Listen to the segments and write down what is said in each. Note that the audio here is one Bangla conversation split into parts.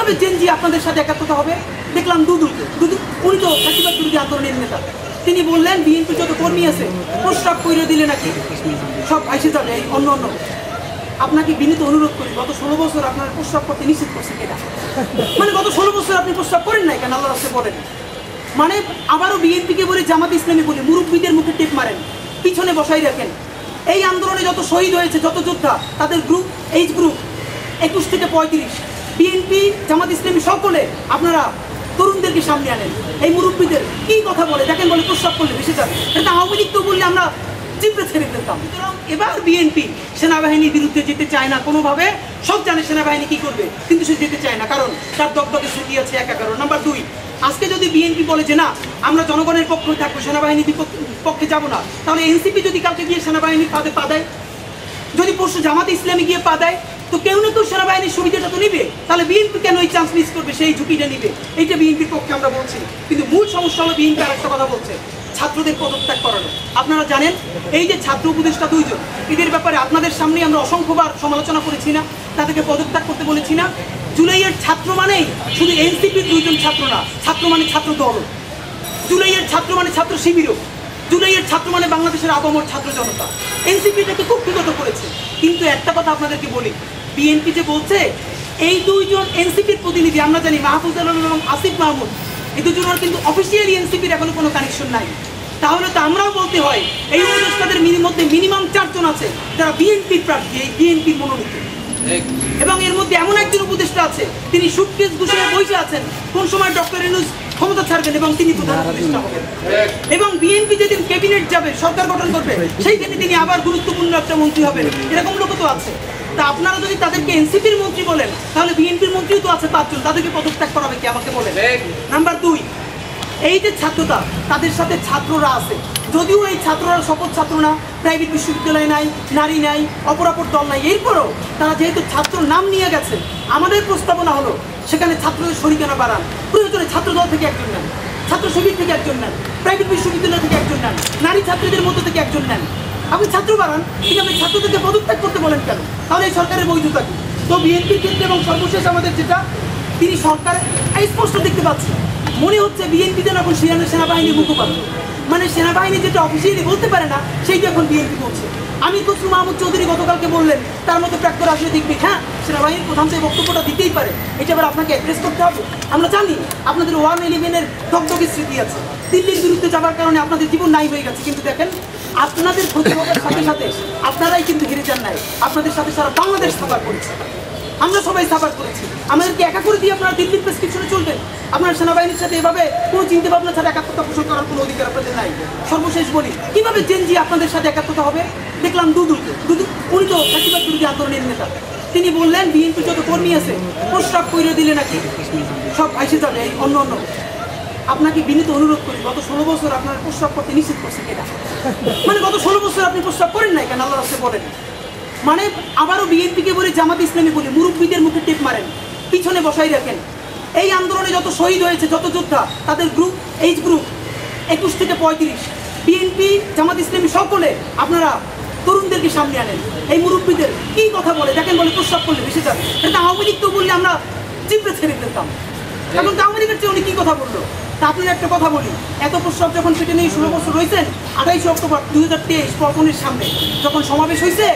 কিভাবে জেনজি আপনাদের সাথে একাত্মতা হবে? দেখলাম দুদু উনি তো ফ্যাসিবাদ বিরোধী আন্দোলনের নেতা। তিনি বললেন বিএনপি যত কর্মী আছে প্রস্রাব করে দিলে নাকি সব ভাইসে যাবে এই অন্য অন্য। আপনাকে বিনীত অনুরোধ করি, গত 16 বছর আপনার প্রস্রাব করতে নিষেধ করছে কেনা? মানে গত 16 বছর আপনি প্রস্রাব করেন নাই কেন? আল্লাহ রাস্তায় বলেন। মানে আবারও বিএনপিকে বলে জামাত ইসলামী বলে মুরব্বীদের মুখে টেপ মারেন, পিছনে বসাই রাখেন। এই আন্দোলনে যত শহীদ হয়েছে, যত যোদ্ধা, তাদের গ্রুপ এইজ গ্রুপ 21 থেকে 35, বিএনপি জামাত ইসলামী সকলে আপনারা তরুণদেরকে সামনে আনেন। এই মুরব্বীদের কি কথা বলে দেখেন, বলে প্রস্রাব করলে বেশি যাবে। এটা আওয়ামী লীগ তো বললে আমরা জিপে ছেড়ে দিতাম। এবার বিএনপি সেনাবাহিনীর বিরুদ্ধে যেতে চায় না কোনোভাবে। সব জানে সেনাবাহিনী কি করবে, কিন্তু সে যেতে চায় না, কারণ তার দগদগে স্মৃতি আছে। এক কারণ। নাম্বার 2, আজকে যদি বিএনপি বলে যে না আমরা জনগণের পক্ষে থাকবো, সেনাবাহিনীর পক্ষে যাব না, তাহলে এনসিপি যদি কালকে গিয়ে সেনাবাহিনীর পাদে পা দেয়, যদি পরশু জামাত ইসলামী গিয়ে পা দেয়, তো কেউ না কেউ সেনাবাহিনীর সুবিধাটা তো নিবে। তাহলে বিএনপি কেন এই চান্স মিস করবে, সেই ঝুঁকিটা নিবে? এইটা বিএনপির পক্ষে আমরা বলছি। কিন্তু মূল সমস্যা হলো বিএনপি আর একটা কথা বলছে, ছাত্রদের পদত্যাগ করানো। আপনারা জানেন এই যে ছাত্র উপদেষ্টা 2 জন, এদের ব্যাপারে আপনাদের সামনে আমরা অসংখ্যবার সমালোচনা করেছি না? তাদেরকে পদত্যাগ করতে বলেছি না? জুলাইয়ের ছাত্র মানেই শুধু এনসিপির 2 জন ছাত্র না, ছাত্র মানে ছাত্র দল। জুলাইয়ের ছাত্র মানে ছাত্র শিবিরও। জুলাইয়ের ছাত্র মানে বাংলাদেশের আপামর ছাত্র জনতা। এনসিপি এটাকে কুক্ষিগত করেছে। কিন্তু একটা কথা আপনাদেরকে বলি, বিএনপি যে বলছে এই 2 জন এনসিপির প্রতিনিধি, আমরা জানি মাহফুজ আলম এবং আসিফ মাহমুদ, এই 2 জনের কিন্তু অফিসিয়ালি এনসিপির এখনো কোনো কানেকশন নাই। তাহলে তো আমরাও বলতে হয় এই উপদেষ্টাদের মধ্যে মিনিমাম 4 জন আছে যারা বিএনপির প্রার্থী, এই বিএনপির মনোনীত। এবং এর মধ্যে এমন একজন উপদেষ্টা আছে, তিনি সুটকেস গুছিয়ে বসে আছেন কোন সময় ডক্টর ইউনূস ক্ষমতা ছাড়বেন এবং তিনি প্রধান উপদেষ্টা হবেন। এবং বিএনপি যেদিন ক্যাবিনেট যাবে, সরকার গঠন করবে, সেইখানে তিনি আবার গুরুত্বপূর্ণ একটা মন্ত্রী হবেন। এরকম লোক তো আছে। তা আপনারা যদি তাদেরকে এনসিপির মন্ত্রী বলেন, তাহলে বিএনপির মন্ত্রীও তো আছে 5 জন, তাদেরকে পদত্যাগ করাবে কি আমাকে বলেন? নাম্বার 2, এই যে ছাত্রতা, তাদের সাথে ছাত্ররা আছে। যদিও এই ছাত্ররা সকল ছাত্র না, প্রাইভেট বিশ্ববিদ্যালয় নাই, নারী নাই, অপরাপর দল নাই, এরপরও তারা যেহেতু ছাত্র নাম নিয়ে গেছে, আমাদের প্রস্তাবনা হলো সেখানে ছাত্রদের শরিকানা বাড়ান। প্রয়োজনে ছাত্র দল থেকে একজন নেন, ছাত্র শিবির থেকে একজন নেন, প্রাইভেট বিশ্ববিদ্যালয় থেকে একজন নেন, নারী ছাত্রীদের মধ্যে থেকে একজন নেন। আপনি ছাত্র বাড়ান, ঠিক আছে, ছাত্রদেরকে পদত্যাগ করতে বলেন কেন? তাহলে এই সরকারের বৈধতা কি? তো বিএনপির ক্ষেত্রে এবং সর্বশেষ আমাদের যেটা, তিনি সরকার স্পষ্ট দেখতে পাচ্ছি, মনে হচ্ছে বিএনপি যেন এখন সেনাবাহিনীর মুখপাত্র। মানে সেনাবাহিনী যেটা অফিসিয়ালি বলতে পারে না, সেইটা এখন বিএনপি বলছে। আমি খসরু মাহমুদ চৌধুরী গতকালকে বললেন তার মতো প্রাক্তন রাজনীতিবিদ, হ্যাঁ সেনাবাহিনীর প্রধান সেই বক্তব্যটা দিতেই পারে, এটা আবার আপনাকে অ্যাড্রেস করতে হবে। আমরা জানি আপনাদের 111-এর দগদগে স্মৃতি আছে, দিল্লির বিরুদ্ধে যাওয়ার কারণে আপনাদের জীবন নাই হয়ে গেছে। কিন্তু দেখেন আপনাদের ক্ষতি হওয়ার সাথে সাথে আপনারাই কিন্তু হেরে যান নাই, আপনাদের সাথে সারা বাংলাদেশ সাফার করেছে, আমরা সবাই সাফার করেছি। আমাদেরকে একা করে দিয়ে আপনারা দিল্লির প্রেসক্রিপশনে চলবেন? আপনার সেনাবাহিনীর সাথে এভাবে কোনো চিন্তা ভাবনা ছাড়া একাত্মতা পোষণ করার কোনো অধিকার আপনাদের নাই। সর্বশেষ বলি, কিভাবে জেনজি আপনাদের সাথে একাত্মতা হবে? দেখলাম দুদু উনি তো ফ্যাসিবাদ বিরোধী আন্দোলনের নেতা। তিনি বললেন বিএনপি যত কর্মী আছে প্রস্রাব করে দিলে নাকি সব ভাইসে যাবে এই অন্য অন্য। আপনাকে বিনীত অনুরোধ করি, গত 16 বছর আপনার প্রস্রাব করতে নিষেধ করছে কেনা? মানে গত 16 বছর আপনি প্রস্রাব করেন নাই কেন? আল্লাহ রাস্তায় বলেন। মানে আবারও বিএনপিকে বলে জামাত ইসলামী বলে মুরব্বীদের মুখে টেপ মারেন, পিছনে বসাই রাখেন। এই আন্দোলনে যত শহীদ হয়েছে, যত যোদ্ধা, তাদের গ্রুপ এইজ গ্রুপ 21 থেকে 35, বিএনপি জামাত ইসলামী সকলে আপনারা তরুণদেরকে সামনে আনেন। এই মুরব্বীদের কি কথা বলে দেখেন, বলে প্রস্রাব করলে বেশি যাবে। এটা আওয়ামী লীগ তো বললে আমরা জিপে ছেড়ে দিতাম। এখন আওয়ামী লীগের চেয়ে উনি কি কথা বললো? তা আপনার একটা কথা বলি, এত প্রস্রাব যখন পেটে নিয়ে 16 বছর রয়েছেন, 28 অক্টোবর 2023 পল্টনের সামনে যখন সমাবেশ হয়েছে,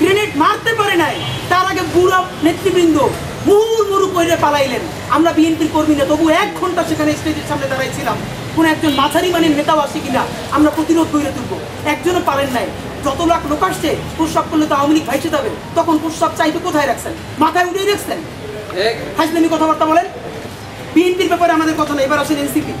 গ্রেনেড মারতে পারে নাই, তার আগে বুড়া নেতৃবৃন্দ মুহুর্মুহু করে পালাইলেন। আমরা বিএনপির কর্মী না, তবু 1 ঘন্টা সেখানে স্টেজের সামনে দাঁড়াইছিলাম, কোন একজন মাঝারি মানের নেতাও আসে কিনা আমরা প্রতিরোধ করে তুলবো। একজনও পারেন নাই। যত লাখ লোক আসছে, প্রস্রাব করলে তো আওয়ামী লীগ ভাইসে যাবে, তখন প্রস্রাব চাইতে কোথায় রাখছেন? মাথায় উঠেই রাখছেন। হাসলেমি কথাবার্তা বলেন। বিএনপির ব্যাপারে আমাদের কথা না, এবার আসেন এনসিপি।